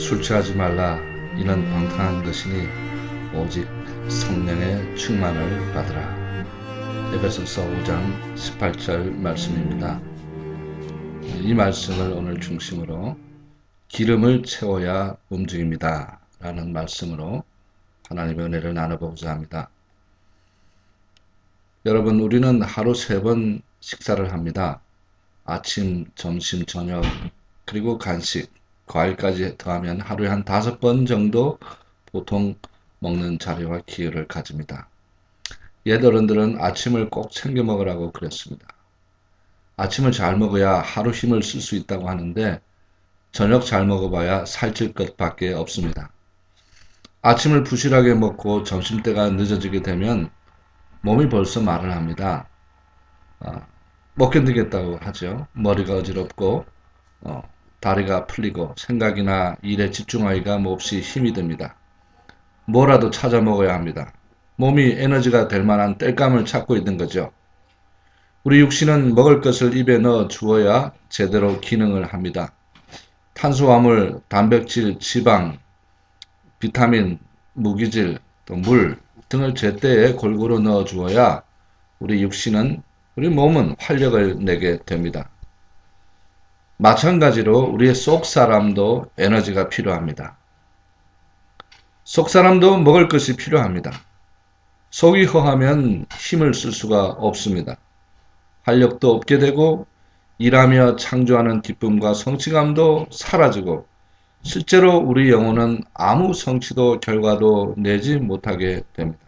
술 취하지 말라. 이는 방탕한 것이니 오직 성령의 충만을 받으라. 에베소서 5장 18절 말씀입니다. 이 말씀을 오늘 중심으로 기름을 채워야 움직입니다 라는 말씀으로 하나님의 은혜를 나눠보고자 합니다. 여러분, 우리는 하루 3번 식사를 합니다. 아침, 점심, 저녁, 그리고 간식, 과일까지 더하면 하루에 한 5번 정도 보통 먹는 자리와 기회를 가집니다. 옛 어른들은 아침을 꼭 챙겨 먹으라고 그랬습니다. 아침을 잘 먹어야 하루 힘을 쓸 수 있다고 하는데 저녁 잘 먹어봐야 살찔 것밖에 없습니다. 아침을 부실하게 먹고 점심때가 늦어지게 되면 몸이 벌써 말을 합니다. 못 견디겠다고 하죠. 머리가 어지럽고 다리가 풀리고 생각이나 일에 집중하기가 몹시 힘이 듭니다. 뭐라도 찾아 먹어야 합니다. 몸이 에너지가 될 만한 땔감을 찾고 있는 거죠. 우리 육신은 먹을 것을 입에 넣어 주어야 제대로 기능을 합니다. 탄수화물, 단백질, 지방, 비타민, 무기질, 또 물 등을 제때에 골고루 넣어 주어야 우리 육신은, 우리 몸은 활력을 내게 됩니다. 마찬가지로 우리의 속사람도 에너지가 필요합니다. 속사람도 먹을 것이 필요합니다. 속이 허하면 힘을 쓸 수가 없습니다. 활력도 없게 되고 일하며 창조하는 기쁨과 성취감도 사라지고 실제로 우리 영혼은 아무 성취도 결과도 내지 못하게 됩니다.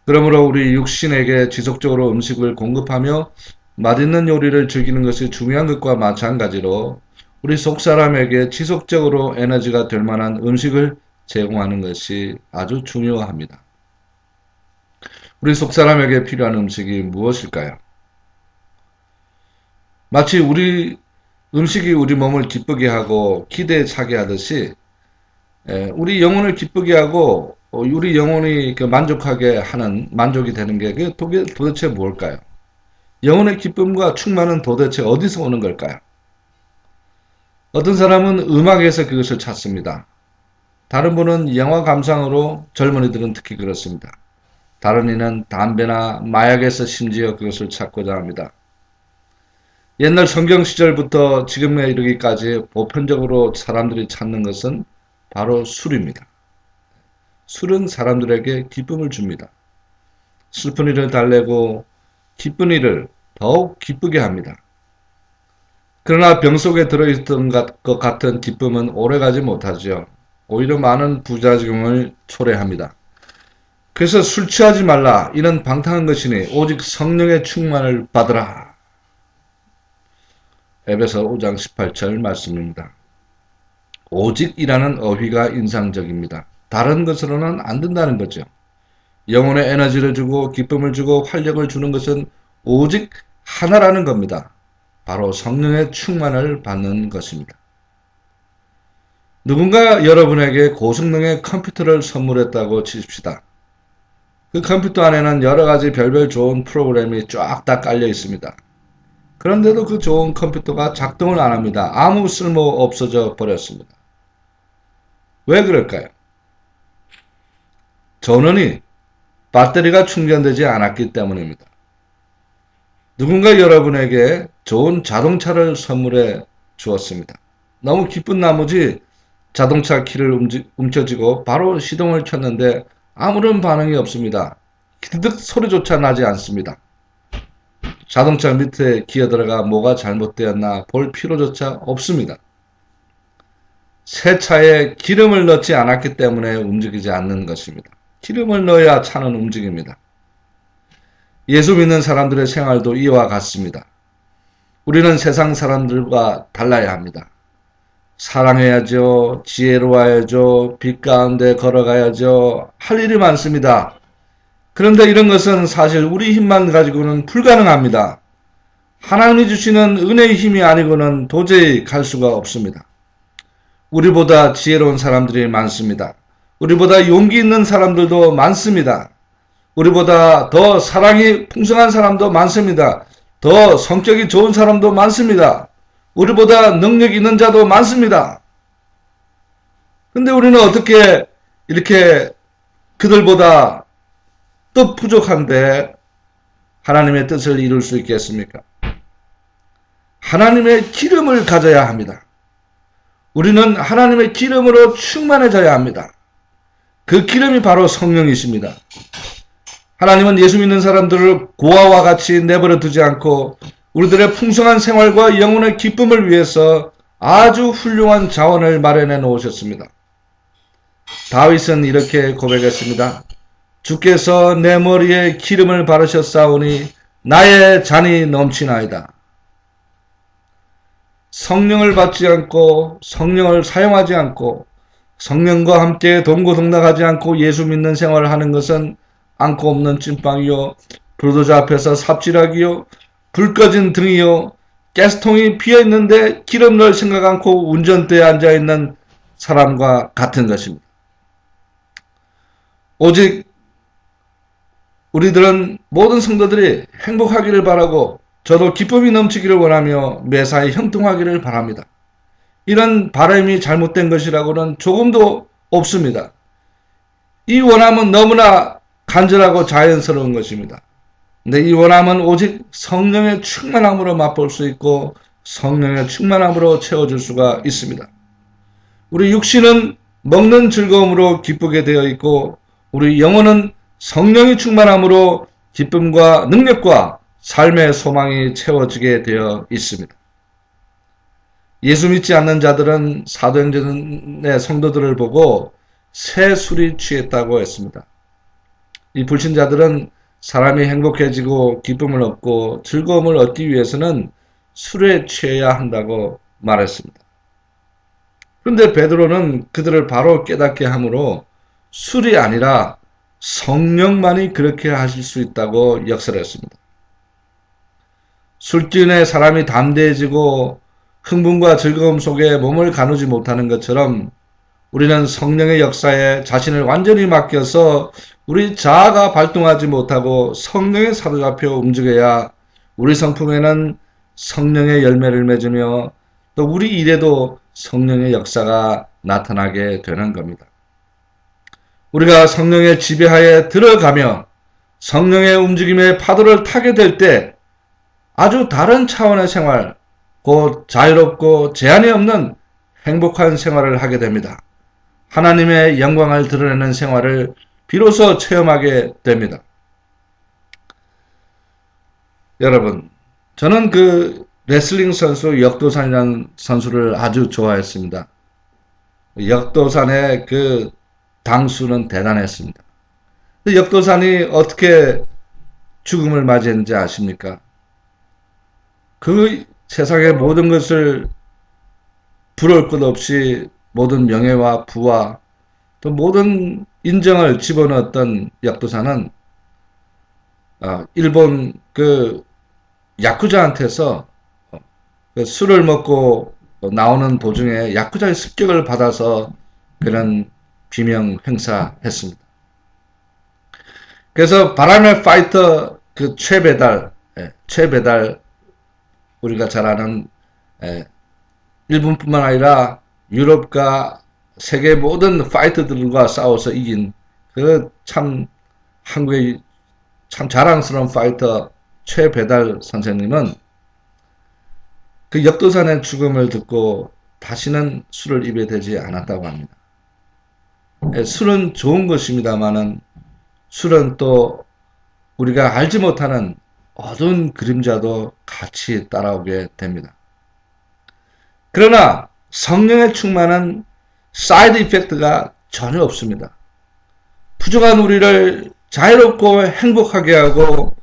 그러므로 우리 육신에게 지속적으로 음식을 공급하며 맛있는 요리를 즐기는 것이 중요한 것과 마찬가지로 우리 속사람에게 지속적으로 에너지가 될 만한 음식을 제공하는 것이 아주 중요합니다. 우리 속사람에게 필요한 음식이 무엇일까요? 마치 음식이 우리 몸을 기쁘게 하고 기대에 차게 하듯이 우리 영혼을 기쁘게 하고 우리 영혼이 만족하게 하는, 만족이 되는 게 그게 도대체 뭘까요? 영혼의 기쁨과 충만은 도대체 어디서 오는 걸까요? 어떤 사람은 음악에서 그것을 찾습니다. 다른 분은 영화 감상으로, 젊은이들은 특히 그렇습니다. 다른 이는 담배나 마약에서 심지어 그것을 찾고자 합니다. 옛날 성경 시절부터 지금에 이르기까지 보편적으로 사람들이 찾는 것은 바로 술입니다. 술은 사람들에게 기쁨을 줍니다. 슬픈 일을 달래고 기쁜 일을 더욱 기쁘게 합니다. 그러나 병 속에 들어있던 것 같은 기쁨은 오래가지 못하죠. 오히려 많은 부작용을 초래합니다. 그래서 술 취하지 말라. 이는 방탕한 것이니 오직 성령의 충만을 받으라. 에베소 5장 18절 말씀입니다. 오직이라는 어휘가 인상적입니다. 다른 것으로는 안 된다는 거죠. 영혼의 에너지를 주고 기쁨을 주고 활력을 주는 것은 오직 하나라는 겁니다. 바로 성령의 충만을 받는 것입니다. 누군가 여러분에게 고성능의 컴퓨터를 선물했다고 치십시다. 그 컴퓨터 안에는 여러 가지 별별 좋은 프로그램이 쫙 다 깔려 있습니다. 그런데도 그 좋은 컴퓨터가 작동을 안 합니다. 아무 쓸모 없어져 버렸습니다. 왜 그럴까요? 전원이 배터리가 충전되지 않았기 때문입니다. 누군가 여러분에게 좋은 자동차를 선물해 주었습니다. 너무 기쁜 나머지 자동차 키를 움켜쥐고 바로 시동을 켰는데 아무런 반응이 없습니다. 기득 소리조차 나지 않습니다. 자동차 밑에 기어 들어가 뭐가 잘못되었나 볼 필요조차 없습니다. 새 차에 기름을 넣지 않았기 때문에 움직이지 않는 것입니다. 기름을 넣어야 차는 움직입니다. 예수 믿는 사람들의 생활도 이와 같습니다. 우리는 세상 사람들과 달라야 합니다. 사랑해야죠. 지혜로워야죠. 빛 가운데 걸어가야죠. 할 일이 많습니다. 그런데 이런 것은 사실 우리 힘만 가지고는 불가능합니다. 하나님이 주시는 은혜의 힘이 아니고는 도저히 갈 수가 없습니다. 우리보다 지혜로운 사람들이 많습니다. 우리보다 용기 있는 사람들도 많습니다. 우리보다 더 사랑이 풍성한 사람도 많습니다. 더 성격이 좋은 사람도 많습니다. 우리보다 능력 있는 자도 많습니다. 근데 우리는 어떻게 이렇게 그들보다 또 부족한데 하나님의 뜻을 이룰 수 있겠습니까? 하나님의 기름을 가져야 합니다. 우리는 하나님의 기름으로 충만해져야 합니다. 그 기름이 바로 성령이십니다. 하나님은 예수 믿는 사람들을 고아와 같이 내버려 두지 않고 우리들의 풍성한 생활과 영혼의 기쁨을 위해서 아주 훌륭한 자원을 마련해 놓으셨습니다. 다윗은 이렇게 고백했습니다. 주께서 내 머리에 기름을 바르셨사오니 나의 잔이 넘치나이다. 성령을 받지 않고 성령을 사용하지 않고 성령과 함께 동고동락하지 않고 예수 믿는 생활을 하는 것은 않고 없는 찐빵이요, 불도저 앞에서 삽질하기요, 불 꺼진 등이요, 가스통이 비어있는데 기름 넣을 생각 않고 운전대에 앉아있는 사람과 같은 것입니다. 오직 우리들은 모든 성도들이 행복하기를 바라고 저도 기쁨이 넘치기를 원하며 매사에 형통하기를 바랍니다. 이런 바람이 잘못된 것이라고는 조금도 없습니다. 이 원함은 너무나 간절하고 자연스러운 것입니다. 근데 이 원함은 오직 성령의 충만함으로 맛볼 수 있고 성령의 충만함으로 채워줄 수가 있습니다. 우리 육신은 먹는 즐거움으로 기쁘게 되어 있고 우리 영혼은 성령이 충만함으로 기쁨과 능력과 삶의 소망이 채워지게 되어 있습니다. 예수 믿지 않는 자들은 사도행전의 성도들을 보고 새 술이 취했다고 했습니다. 이 불신자들은 사람이 행복해지고 기쁨을 얻고 즐거움을 얻기 위해서는 술에 취해야 한다고 말했습니다. 그런데 베드로는 그들을 바로 깨닫게 하므로 술이 아니라 성령만이 그렇게 하실 수 있다고 역설했습니다. 술기운에 사람이 담대해지고 흥분과 즐거움 속에 몸을 가누지 못하는 것처럼 우리는 성령의 역사에 자신을 완전히 맡겨서 우리 자아가 발동하지 못하고 성령의 사로잡혀 움직여야 우리 성품에는 성령의 열매를 맺으며 또 우리 일에도 성령의 역사가 나타나게 되는 겁니다. 우리가 성령의 지배하에 들어가며 성령의 움직임의 파도를 타게 될 때 아주 다른 차원의 생활, 곧 자유롭고 제한이 없는 행복한 생활을 하게 됩니다. 하나님의 영광을 드러내는 생활을 비로소 체험하게 됩니다. 여러분, 저는 그 레슬링 선수 역도산이라는 선수를 아주 좋아했습니다. 역도산의 그 당수는 대단했습니다. 역도산이 어떻게 죽음을 맞이했는지 아십니까? 그 세상의 모든 것을 부러울 것 없이 모든 명예와 부와 또 모든 인정을 집어넣었던 역도사는 일본 그 야쿠자한테서 그 술을 먹고 나오는 도중에 야쿠자의 습격을 받아서 그런 비명 행사했습니다. 그래서 바람의 파이터 그 최배달 우리가 잘 아는 일본뿐만 아니라 유럽과 세계 모든 파이터들과 싸워서 이긴 그 참 한국의 참 자랑스러운 파이터 최배달 선생님은 그 역도산의 죽음을 듣고 다시는 술을 입에 대지 않았다고 합니다. 술은 좋은 것입니다만은 술은 또 우리가 알지 못하는 어두운 그림자도 같이 따라오게 됩니다. 그러나 성령의 충만은 사이드 이펙트가 전혀 없습니다. 부족한 우리를 자유롭고 행복하게 하고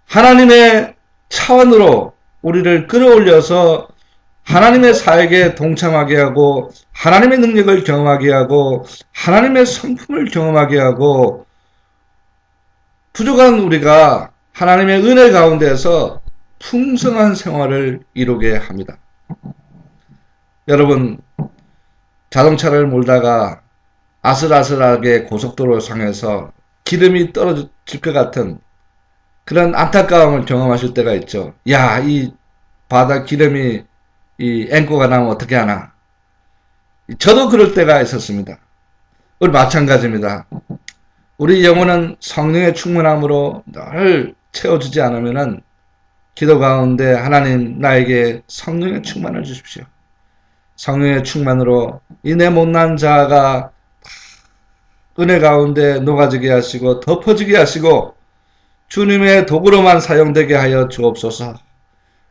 하나님의 차원으로 우리를 끌어올려서 하나님의 사역에 동참하게 하고 하나님의 능력을 경험하게 하고 하나님의 성품을 경험하게 하고 부족한 우리가 하나님의 은혜 가운데서 풍성한 생활을 이루게 합니다. 여러분, 자동차를 몰다가 아슬아슬하게 고속도로 상에서 기름이 떨어질 것 같은 그런 안타까움을 경험하실 때가 있죠. 야, 이 바다 기름이 이 앵꼬가 나면 어떻게 하나. 저도 그럴 때가 있었습니다. 우리 마찬가지입니다. 우리 영혼은 성령의 충만함으로 늘 채워주지 않으면은 기도 가운데 하나님 나에게 성령의 충만을 주십시오. 성령의 충만으로 이 내 못난 자아가 은혜 가운데 녹아지게 하시고 덮어지게 하시고 주님의 도구로만 사용되게 하여 주옵소서.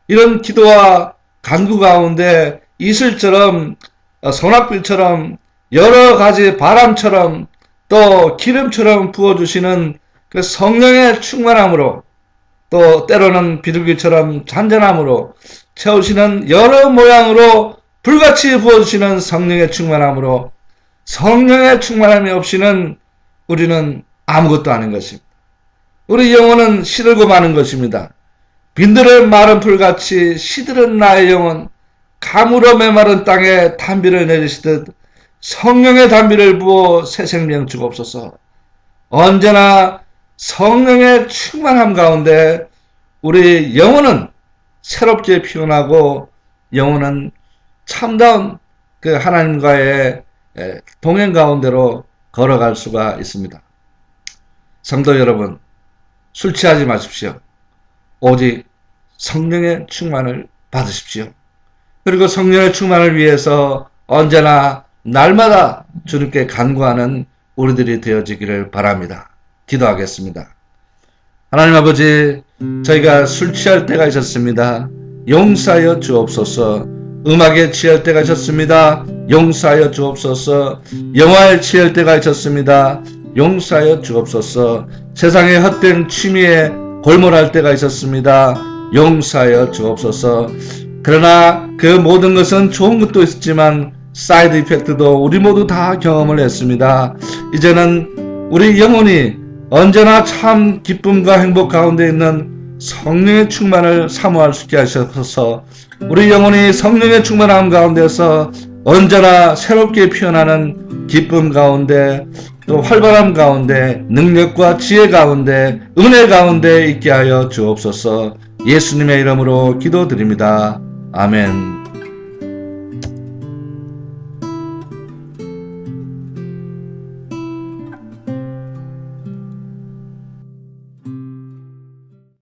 이런 기도와 간구 가운데 이슬처럼 소낙빌처럼 여러 가지 바람처럼 또 기름처럼 부어주시는 그 성령의 충만함으로 또 때로는 비둘기처럼 잔잔함으로 채우시는 여러 모양으로 불같이 부어주시는 성령의 충만함으로 성령의 충만함이 없이는 우리는 아무것도 아닌 것입니다. 우리 영혼은 시들고 마는 것입니다. 빈들은 마른 풀같이 시들은 나의 영혼 가물어 메마른 땅에 단비를 내리시듯 성령의 단비를 부어 새 생명 주옵소서. 언제나 성령의 충만함 가운데 우리 영혼은 새롭게 피어나고 영혼은 참다운 그 하나님과의 동행 가운데로 걸어갈 수가 있습니다. 성도 여러분, 술 취하지 마십시오. 오직 성령의 충만을 받으십시오. 그리고 성령의 충만을 위해서 언제나 날마다 주님께 간구하는 우리들이 되어지기를 바랍니다. 기도하겠습니다. 하나님 아버지, 저희가 술 취할 때가 있었습니다. 용서하여 주옵소서. 음악에 취할 때가 있었습니다. 용서하여 주옵소서. 영화에 취할 때가 있었습니다. 용서하여 주옵소서. 세상의 헛된 취미에 골몰할 때가 있었습니다. 용서하여 주옵소서. 그러나 그 모든 것은 좋은 것도 있었지만 사이드 이펙트도 우리 모두 다 경험을 했습니다. 이제는 우리 영혼이 언제나 참 기쁨과 행복 가운데 있는 성령의 충만을 사모할 수 있게 하셔서 우리 영혼이 성령의 충만함 가운데서 언제나 새롭게 피어나는 기쁨 가운데 또 활발함 가운데 능력과 지혜 가운데 은혜 가운데 있게 하여 주옵소서. 예수님의 이름으로 기도드립니다. 아멘.